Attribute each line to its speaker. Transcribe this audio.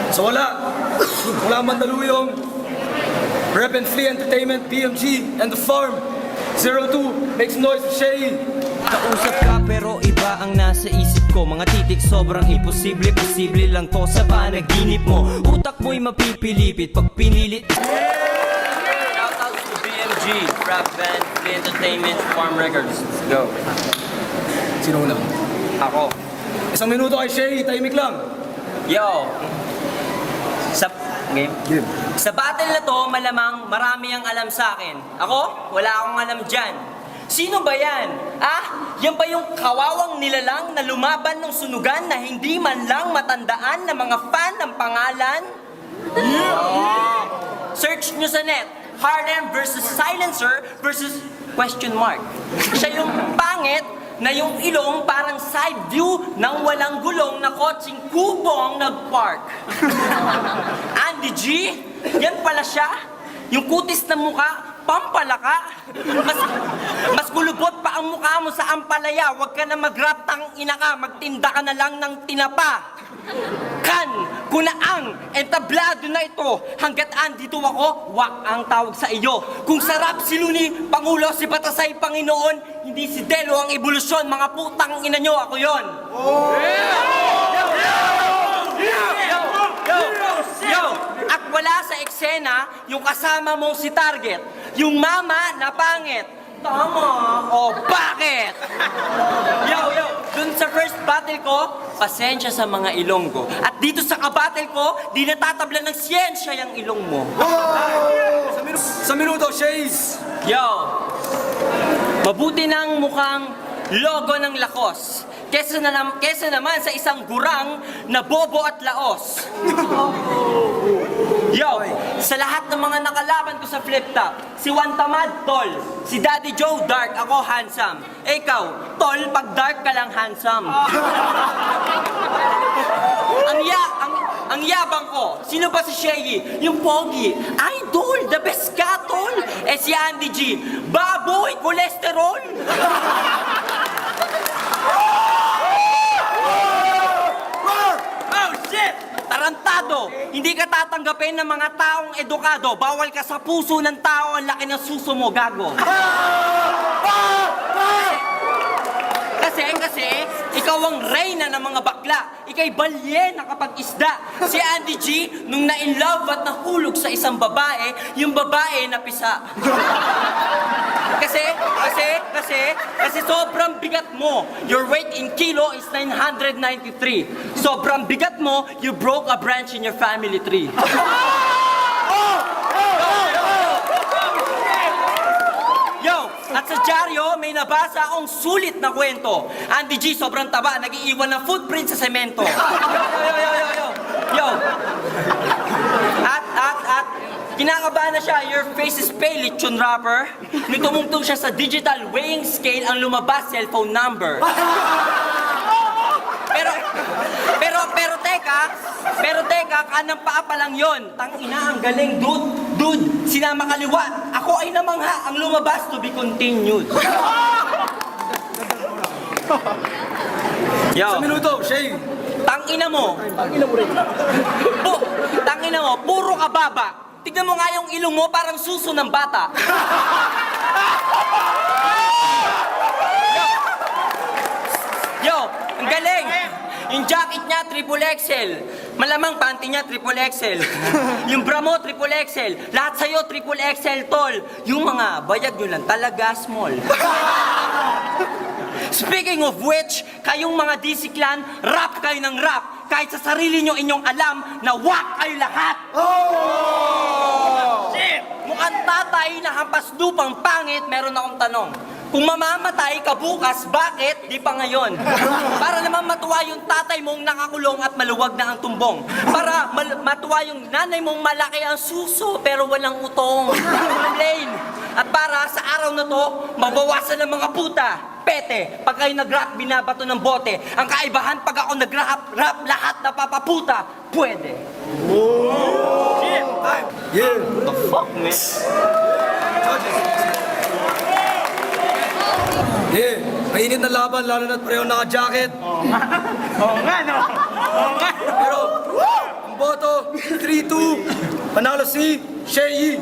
Speaker 1: So wala Mandaluyong, Rep and Flea Entertainment, BMG, and The Farm. 02 makes noise for Shay.
Speaker 2: Kausap ka pero iba ang nasa isip ko. Mga titik sobrang imposible, posible lang to sa panaginip mo. Utak mo'y mapipilipit pag pinilit.
Speaker 3: Shout out to BMG, Rap Band, Flea Entertainment, Farm Records. Let's go.
Speaker 1: Sino una?
Speaker 3: Ako.
Speaker 1: Isang minuto kay Shay, tahimik lang.
Speaker 3: Yo! Game?
Speaker 1: Game.
Speaker 3: Sa battle na to, malamang marami ang alam sa akin. Ako, wala akong alam dyan. Sino ba yan? Yan ba yung kawawang nilalang na lumaban ng sunugan na hindi man lang matandaan ng mga fan ng pangalan? Search nyo sa net. Harlem versus Silencer versus question mark. Siya yung pangit na yung ilong parang side view ng walang gulong na kotseng kubong nag-park. Andy G, yan pala siya. Yung kutis na mukha, pampalaka. Mas gulubot pa ang mukha mo sa ampalaya. Huwag ka na mag-rap, tang ina ka. Magtinda ka na lang ng tinapa. Kan, kunaang, entablado na ito. Hanggat andito ako, wak ang tawag sa iyo. Kung sarap si Luni, Pangulo, si Batasay, Panginoon, hindi si Delo ang ebolusyon. Mga putang ina nyo, ako yon. Yo! At wala sa eksena yung kasama mong si Target. Yung mama na pangit. Tama. O, bakit? Yo! Dun sa first battle ko, pasensya sa mga ilong ko. At dito sa kabattle ko, di natatabla ng siyensya yung ilong mo.
Speaker 1: Sa minuto, Shays.
Speaker 3: Yo! Mabuti ng mukhang logo ng Lakos. Kesa naman sa isang gurang na bobo at laos. Yo, sa lahat ng mga nakalaban ko sa flip top, si Juan Tamad, tol. Si Daddy Joe, dark. Ako, handsome. Ikaw, tol, pag dark ka lang handsome. Ang yabang ko, sino ba si Shaggy? Yung pogi. Idol, the best ka, tol. Si Andy G, baboy, kolesterol. Oh, shit! Tarantado! Hindi ka tatanggapin ng mga taong edukado. Bawal ka sa puso ng tao. Ang laki ng suso mo, gago. Kasi, ikaw ang reyna ng mga bakla. Ika'y balyena kapag isda. Si Andy G, nung na-in-love at nahulog sa isang babae, yung babae napisa. Kasi sobrang bigat mo. Your weight in kilo is 993. Sobrang bigat mo, you broke a branch in your family tree. Yo, at sa dyaryo, may nabasa akong sulit na kwento. Andy G, sobrang taba, nag-iiwan ng footprint sa semento. Yo. At, kinakabahan na siya, your face is pale, lechon rapper. May tumungtong siya sa digital weighing scale, ang lumabas, cellphone number. Pero teka, kanang paa pa lang yon. Tangina, ang galing, dude, sinama kaliwa. Ako ay namangha, ang lumabas to be continued. Yo.
Speaker 1: Sa minuto, Shay.
Speaker 3: Tangina mo, puro ka baba. Tignan mo nga yung ilong mo, parang suso ng bata. Yo, ang galing. Yung jacket niya, triple XL. Malamang panty niya, triple XL. Yung bra mo, triple XL. Lahat sa'yo, triple XL, tol. Yung mga bayag nyo lang talaga, small. Speaking of which, kayong mga DC Clan, rap kayo ng rap. Kahit sa sarili nyo inyong alam na wak kayo lahat. Shit! Mukhang tatay na hampas lupang pangit, meron akong tanong. Kung mamamatay ka bukas, bakit di pa ngayon? Para naman matuwa yung tatay mong nakakulong at maluwag na ang tumbong. Para matuwa yung nanay mong malaki ang suso pero walang utong. Lane. At para sa araw na to, mabawasan ng mga puta. Pete, pag kayo nag-rap, binabato ng bote. Ang kaibahan, pag ako nag-rap, lahat na papaputa. Pwede.
Speaker 1: Yeah.
Speaker 3: What the fuck, man?
Speaker 1: Yeah. Mainit na laban, lalo na't pareho naka-jacket.
Speaker 4: Oo nga, no? Oo nga.
Speaker 1: Pero, ang boto, 3-2. Panalo si Shea Yi.